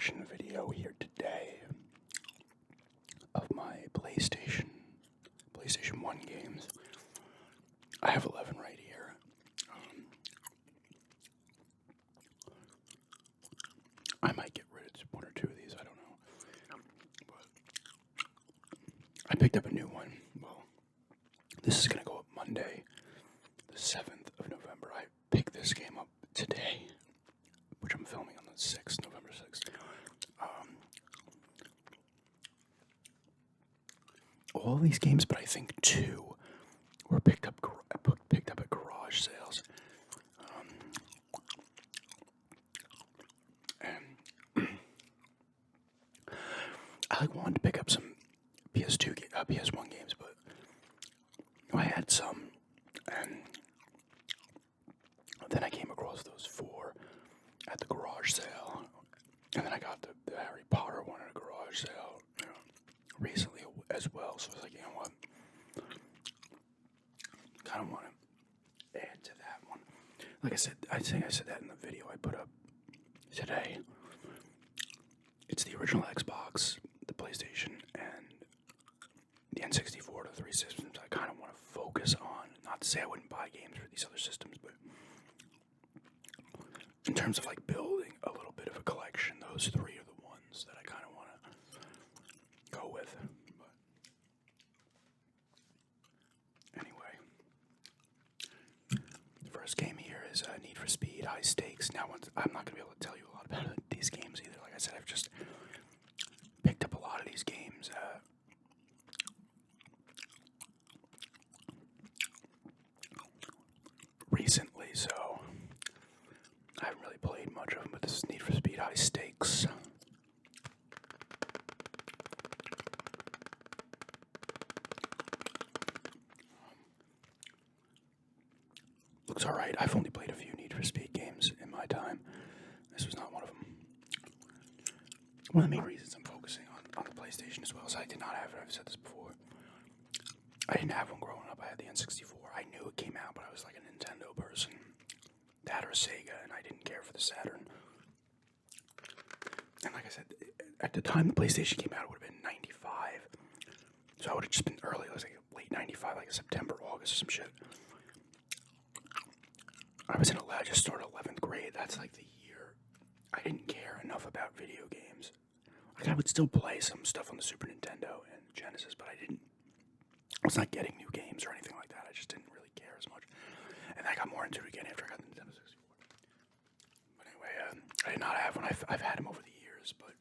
reaction video here today of my PlayStation 1 games. I have 11 right here. I might get rid of one or two of these, I don't know. But I picked up a new one. Well, this is going to go up Monday, the 7th of November. I picked this game up today, which I'm filming on the 6th, November 6th. All these games, but I think two were picked up at garage sales. And I wanted to pick up some PS1 games, but I had some, and then I came across those four at the garage sale, and then I got the Harry Potter one at a garage sale recently as well. So I was like, you know what, kind of want to add to that one. Like I said, I think I said that in the video I put up today. It's the original Xbox, the PlayStation, and the N64 to 3 systems. I kind of want to focus on, not to say I wouldn't buy games for these other systems, but in terms of like building a little bit of a collection, those three are the ones that I kind of want to go with. But anyway, the first game here is Need for Speed High Stakes. Now, I'm not going to be able to tell you a lot about these games either. Like I said, I've just picked up a lot of these games recently, so I haven't really played much of them, but this is Need for Speed High Stakes. Looks alright. I've only played a few Need for Speed games in my time. This was not one of them. One of the main reasons I'm focusing on the PlayStation as well is I did not have it. I've said this before. I didn't have one growing up. I had the N64. I knew it came out, but I was like a Nintendo person. That or Sega, and I didn't care for the Saturn. And like I said, at the time the PlayStation came out, it would have been 95. So I would have just been early. It was like late 95, like September, August, or some shit. I just started 11th grade. That's like the year I didn't care enough about video games. Like I would still play some stuff on the Super Nintendo and Genesis, but I was not getting new games or anything like that. I just didn't really care as much. And I got more into it again after I got the Nintendo 64. But anyway, I did not have one. I've had them over the years, but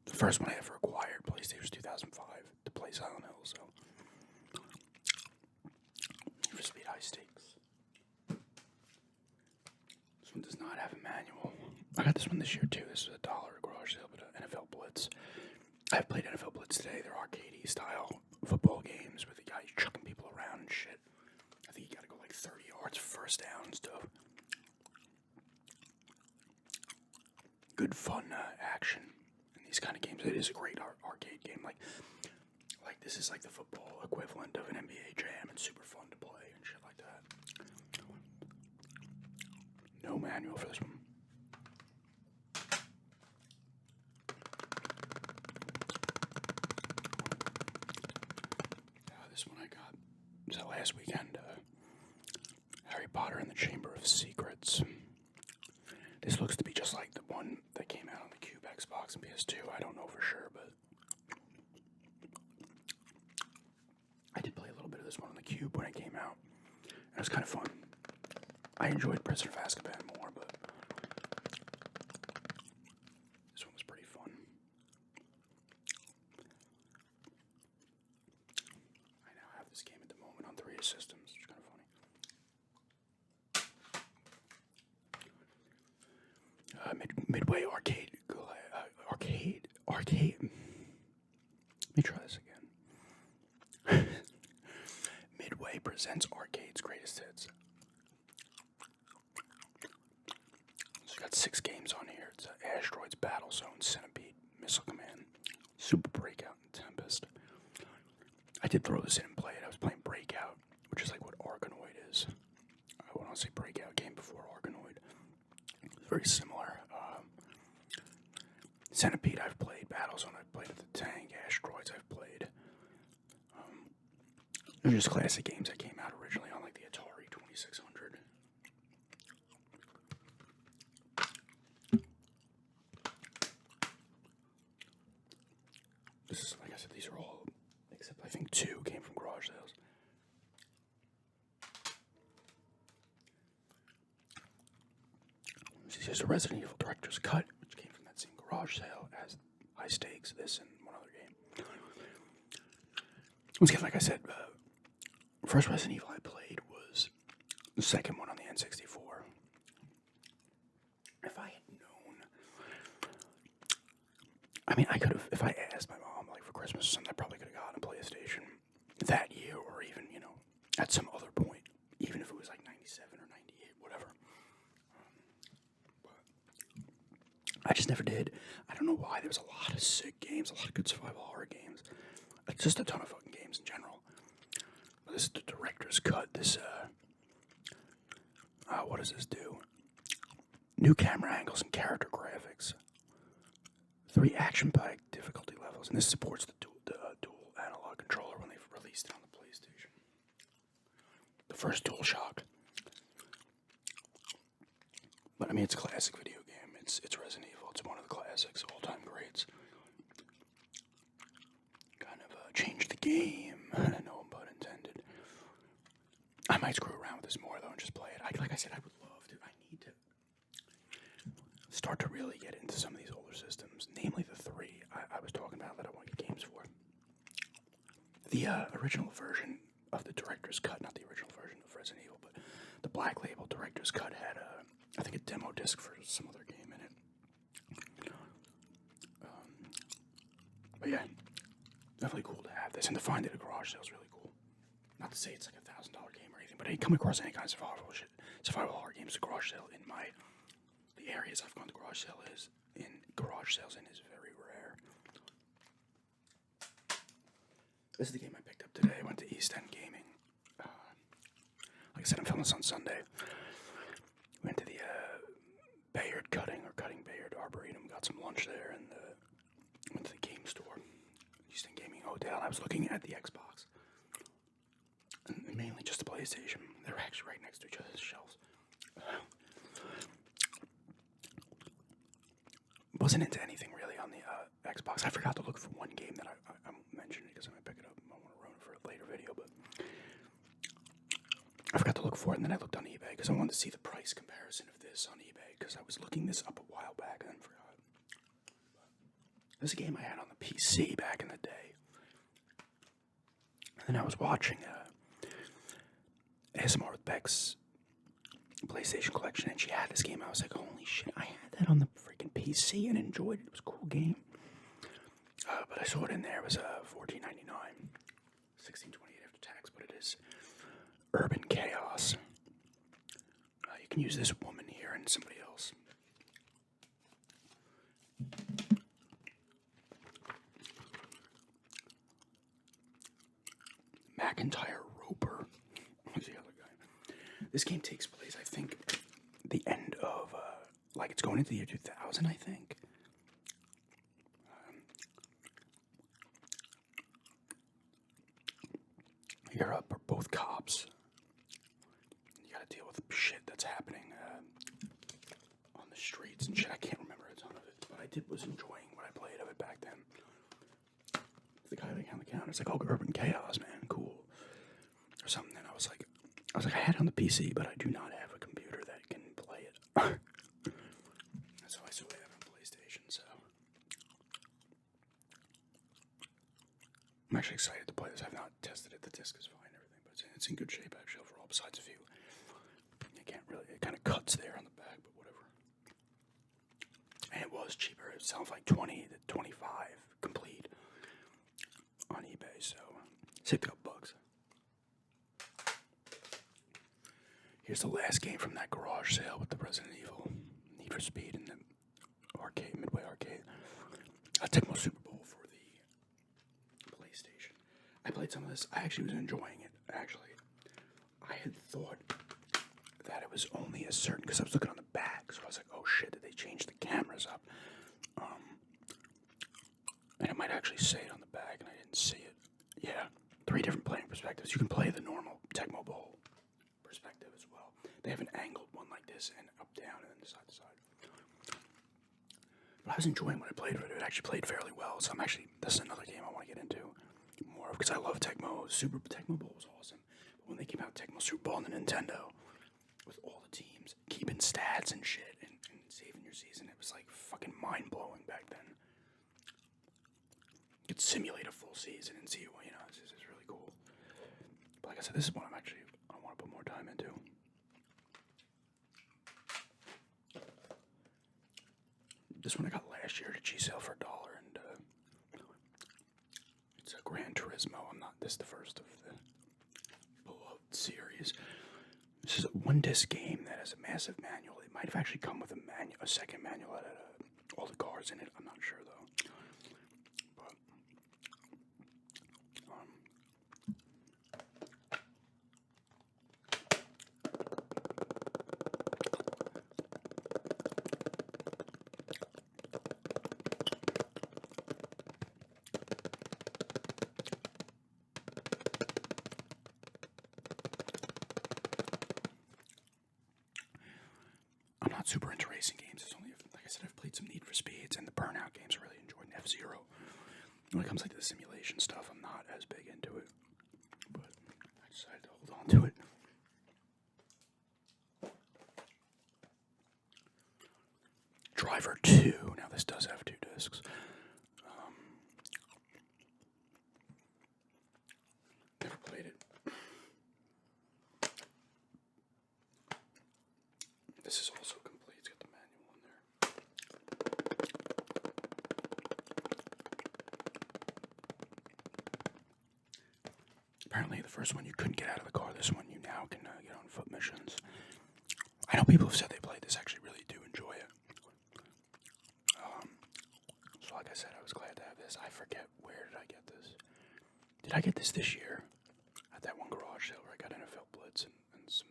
the first one I ever acquired, PlayStation, was 2005 to play Silent Hill. So, Need for Speed High Stakes. This one does not have a manual. I got this one this year too. This is $1 garage sale, but NFL Blitz. I've played NFL Blitz today. They're arcade style football games with the guys chucking people around and shit. I think you gotta go like 30 yards first down and stuff. Good fun action in these kind of games. It is a great arcade game. Like this is like the football equivalent of an NBA Jam. It's super fun to play and shit like that. No manual for this one. This one I got was that last weekend. Harry Potter and the Chamber of Secrets. This looks to be just like the one that came out on the Cube, Xbox, and PS2. I don't know for sure, but I did play a little bit of this one on the Cube when it came out. And it was kind of fun. I enjoyed Prisoner of Azkaban more, but this one was pretty fun. I now have this game at the moment on 3 systems, which is kind of funny. Midway Arcade. Let me try this again. Midway presents Arcade's Greatest Hits. So you got 6 games on here. It's Asteroids, Battle Zone, Centipede, Missile Command, Super Breakout, and Tempest. I did throw this in and play it. I was playing Breakout, which is like what Arkanoid is. I want to say Breakout came before Arkanoid. It's very similar. They're just classic games that came out originally on like the Atari 2600. This is, like I said, these are all, except I think 2 came from garage sales. Here's a Resident Evil Director's Cut, which came from that same garage sale as High Stakes, this, and one other game. Once again, like I said, first Resident Evil I played was the second one on the N64. If I had known, I mean, I could have, if I asked my mom, like, for Christmas or something, I probably could have gotten a PlayStation that year, or even, at some other point, even if it was like 97 or 98, whatever. I just never did. I don't know why. There was a lot of sick games, a lot of good survival horror games. Just a ton of fucking games in general. But this is the director's cut. This, what does this do? New camera angles and character graphics. 3 action-packed difficulty levels. And this supports the dual analog controller when they released it on the PlayStation. The first DualShock. But, I mean, it's a classic video game. It's Resident Evil. It's one of the classics, all-time greats. Kind of changed the game. No pun intended. I might screw around with this more, though, and just play it. Like I said, I would love to. I need to start to really get into some of these older systems, namely the 3 I was talking about that I want to get games for. The original version of the director's cut, not the original version of Resident Evil, but the Black Label director's cut had, I think, a demo disc for some other game in it. But yeah, definitely cool to have this, and to find it at a garage sale is really cool. Not to say it's like $1,000 game or anything, but I ain't come across any kind of survival horror games at garage sale in the areas I've gone to garage sales in is very rare. This is the game I picked up today. I went to East End Gaming. Like I said, I'm filming this on Sunday. Went to the Bayard Cutting Bayard Arboretum, got some lunch there, and went to the game store, East End Gaming Hotel. I was looking at the Xbox, and mainly just the PlayStation. They're actually right next to each other's shelves. Wasn't into anything really on the Xbox. I forgot to look for one game that I mentioned because I might pick it up. I want to ruin it for a later video, but I forgot to look for it, and then I looked on eBay because I wanted to see the price comparison of this on eBay because I was looking this up a while back and then forgot. This is a game I had on the PC back in the day. And then I was watching ASMR with Beck's PlayStation collection, and she had this game. I was like, holy shit, I had that on the freaking PC and enjoyed it. It was a cool game. But I saw it in there. It was $14.99, $16.28 after tax, but it is Urban Chaos. You can use this woman here and somebody else. McIntyre Roper. Who's the other guy? This game takes place, I think, the end of, it's going into the year 2000, I think. You're both cops. You gotta deal with shit that's happening on the streets and shit. I can't remember a ton of it, but I was enjoying what I played of it back then. The guy behind the counter, it's like, oh, Urban Chaos, man, cool. Or something, and I was like, I had it on the PC, but I do not have a computer that can play it. So I still have it on PlayStation, so. I'm actually excited to play this. I've not tested it. The disc is fine and everything, but it's in good shape, actually, overall, besides a few. It kind of cuts there on the back, but whatever. And it was cheaper. It sounds like 20 to 25 complete on eBay, so saved a couple bucks. Here's the last game from that garage sale with the Resident Evil, Need for Speed, and the arcade, Midway Arcade. Tecmo Super Bowl for the PlayStation. I played some of this. I actually was enjoying it, actually. I had thought that it was only a certain, because I was looking on the back, so I was like, oh shit, did they change the cameras up? And it might actually say it on the back, and I didn't see it. Yeah, 3 different playing perspectives. You can play the normal Tecmo Bowl perspective as well. They have an angled one like this, and up, down, and then side to side. But I was enjoying when I played it. It actually played fairly well. So this is another game I want to get into more of because I love Tecmo. Tecmo Bowl was awesome. But when they came out, Tecmo Super Bowl on the Nintendo, with all the teams keeping stats and shit and saving your season, it was like fucking mind blowing back then. You could simulate a full season and see, well, this is really cool. But like I said, this is what I want to put more time into. This one I got last year at a G-sale for $1, and it's a Gran Turismo. This is the first of the beloved series. This is a 1-disc game that has a massive manual. It might have actually come with a second manual that had all the cars in it. I'm not sure though. But I'm not super into racing games. Like I said, I've played some Need for Speeds and the Burnout games. I really enjoyed F-Zero. When it comes to the simulation stuff, I'm not as big into it. But I decided to hold on to it. Driver 2. Now this does have 2 discs. Never played it. This is also complete. It's got the manual in there. Apparently the first one you couldn't get out of the car. This one you now can get on foot missions. I know people have said they played this, actually really do enjoy it. So like I said, I was glad to have this. I forget, where did I get this? Did I get this year? At that one garage sale where I got NFL Blitz and some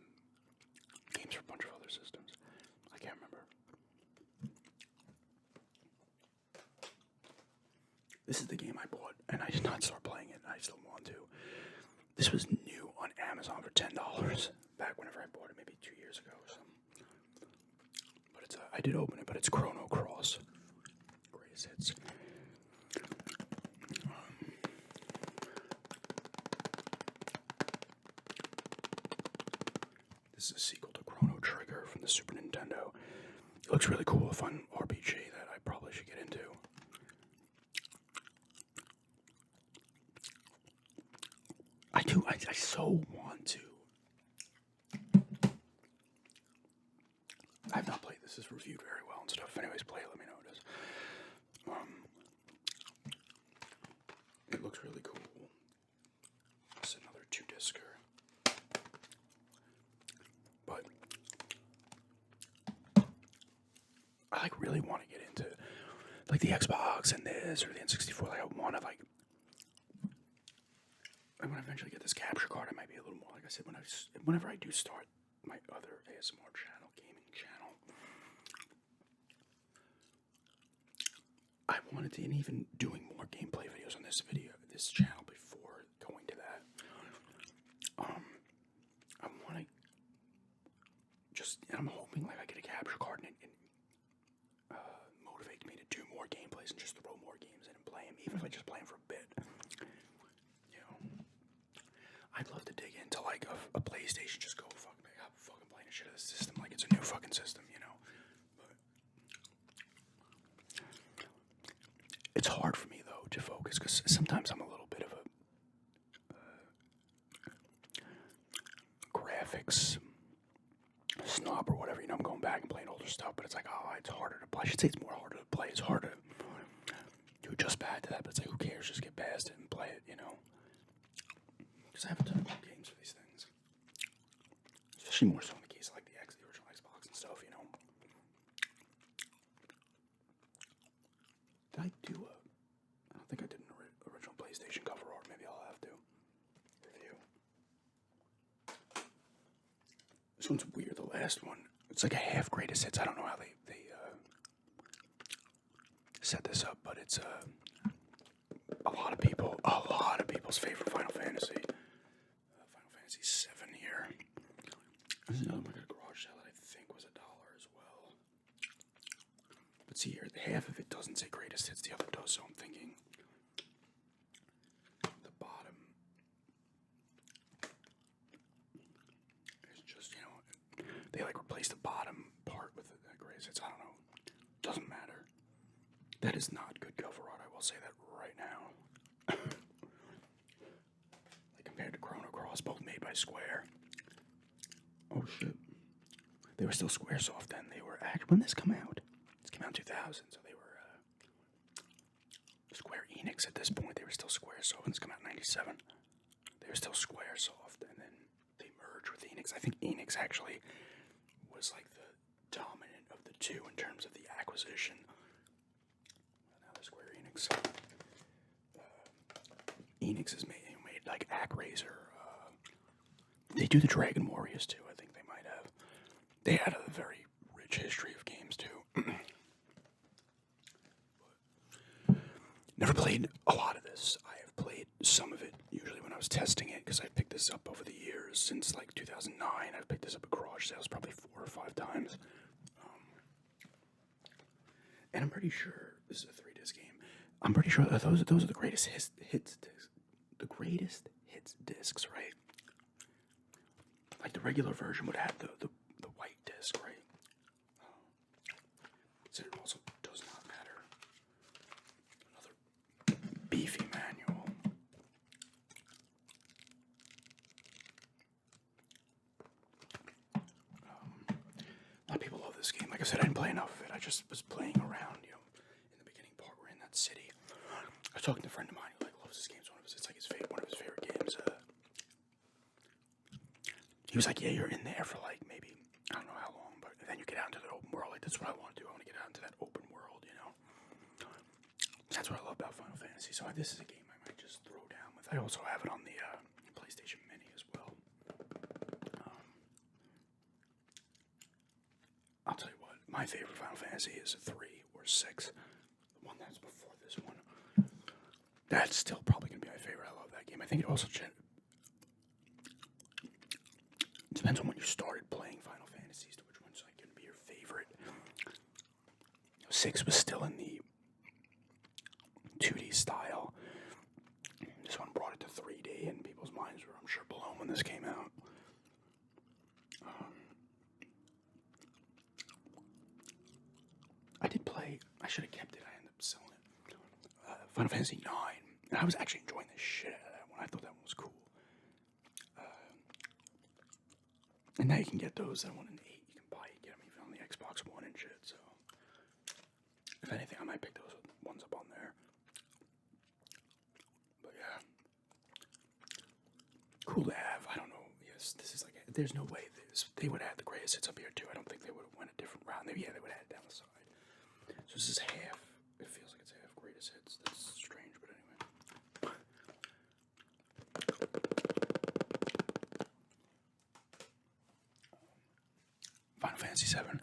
games for a bunch of other systems. I can't remember. This is the game I bought, and I did not start playing it, and I still want to. This was new on Amazon for $10 back whenever I bought it, maybe 2 years ago or something. But I did open it, but it's Chrono Cross. Greatest hits. This is a sequel to Chrono Trigger from the Super Nintendo. It looks really cool, a fun RPG that I probably should get into. I so want to. I've not played this. It's reviewed very well and stuff. If anyways, play it, let me know what it is. It looks really cool. It's another 2-discer. But I really want to get into the Xbox and this or the N64. I want to when I eventually get this capture card, I might be a little more, like I said, whenever I do start my other ASMR channel, gaming channel, I wanted to, and even doing more gameplay videos on this channel before going to that, I want to I'm hoping I get a capture card and it motivates me to do more gameplays and just throw more games in and play them, even if I just play them for a bit. I'd love to dig into a PlayStation, just go fuck me, I'm fucking playing the shit of the system like it's a new fucking system, But it's hard for me though to focus because sometimes I'm a little bit of a graphics snob or whatever. I'm going back and playing older stuff, but it's it's harder to play. I should say it's more harder to play. It's harder to adjust back to that, but it's who cares? Just get past it and play it, Because I have a ton of games for these things. Especially more so in the case of the original Xbox and stuff, Did I do I don't think I did an original PlayStation cover art. Maybe I'll have to review. This one's weird, the last one. It's a half greatest hits. I don't know how they set this up, but it's a lot of people's favorite Final Fantasy. Final Fantasy 7 here. There's another one at a garage sale that I think was $1 as well. But see here, half of it doesn't say greatest hits, the other does, so I'm thinking the bottom is just, they like replace the bottom part with the greatest hits. I don't know. Doesn't matter. That is not good cover art, I will say that right now. Like compared to Chrono Cross, both made by Square. Oh shit. They were still Squaresoft then. They were when this come out? This came out in 2000, so they were Square Enix at this point. They were still Squaresoft, and this came out in 97. They were still Squaresoft, and then they merged with Enix. I think Enix actually was like the dominant of the two in terms of the acquisition. Now they're Square Enix. Enix has made like ActRaiser. They do the Dragon Warriors too. I think they might have. They had a very rich history of games too. Never played a lot of this. I have played some of it, usually when I was testing it, because I picked this up over the years. Since like 2009, I've picked this up at garage sales probably 4 or 5 times. And I'm pretty sure this is a 3-disc game. I'm pretty sure that those are the greatest hits discs. The greatest hits discs, right? Like the regular version would have the white disc, right? So it also does not matter. Another beefy manual. A lot of people love this game. Like I said, I didn't play enough of it. I just was playing around, in the beginning part. We're in that city. I was talking to a friend of mine who loves this game. It's like one of his favorite games. He was like, yeah, you're in there for like maybe, I don't know how long, but then you get out into the open world. Like, that's what I want to do. I want to get out into that open world, That's what I love about Final Fantasy. So this is a game I might just throw down with. I also have it on the PlayStation Mini as well. I'll tell you what, my favorite Final Fantasy is 3 or 6. The one that's before this one. That's still probably going to be my favorite. I love that game. I think it also depends on when you started playing Final Fantasies to which one's like going to be your favorite. 6 was still in the 2D style. This one brought it to 3D, and people's minds were, I'm sure, blown when this came out. I did play. I should have kept it. I ended up selling it. Final Fantasy 9, and I was actually enjoying the shit out of that one. I thought that one was cool. And now you can get those that one in 8. You can get them even on the Xbox One and shit. So, if anything, I might pick those ones up on there. But yeah, cool to have. I don't know. Yes, this is like. There's no way they would have the greatest hits up here too. I don't think they would have went a different round. They would have it down the side. So this is half. It feels like it's half greatest hits. That's strange, but anyway. Final Fantasy 7.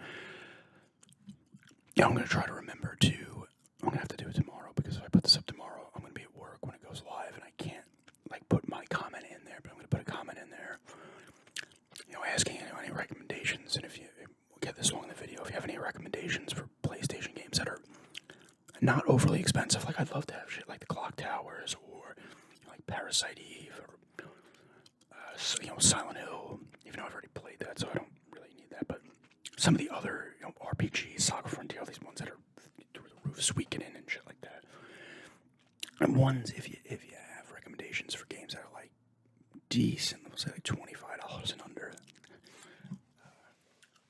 Yeah, I'm going to try to remember to. I'm going to have to do it tomorrow, because if I put this up tomorrow, I'm going to be at work when it goes live, and I can't put my comment in there, but I'm going to put a comment in there, asking any recommendations. And if you get this long in the video, if you have any recommendations for PlayStation games that are not overly expensive, like I'd love to have shit like the Clock Towers, or like Parasite Eve, or Silent Hill. Even though I've already played that, so I don't really need that. But some of the other RPGs, Saga Frontier, all these ones that are through the roof, Suikoden and shit like that. And ones, if you have recommendations for games that are like decent, let's say like $25 and under.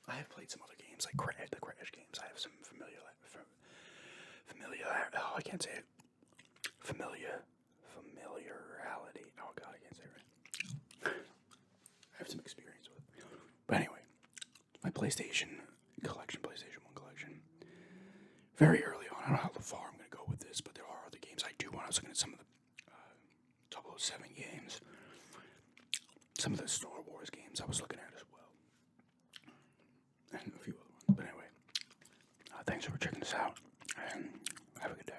I have played some other games like the Crash games. I have some familiarity. Oh, I can't say it. Familiarity. Oh god, I can't say it right. I have some experience with it. But anyway, my PlayStation collection, PlayStation 1 collection. Very early on, I don't know how far I'm going to go with this, but there are other games I do want. I was looking at some of the 007 games, some of the Star Wars games I was looking at as well, and a few other ones. But anyway, thanks for checking this out, and have a good day.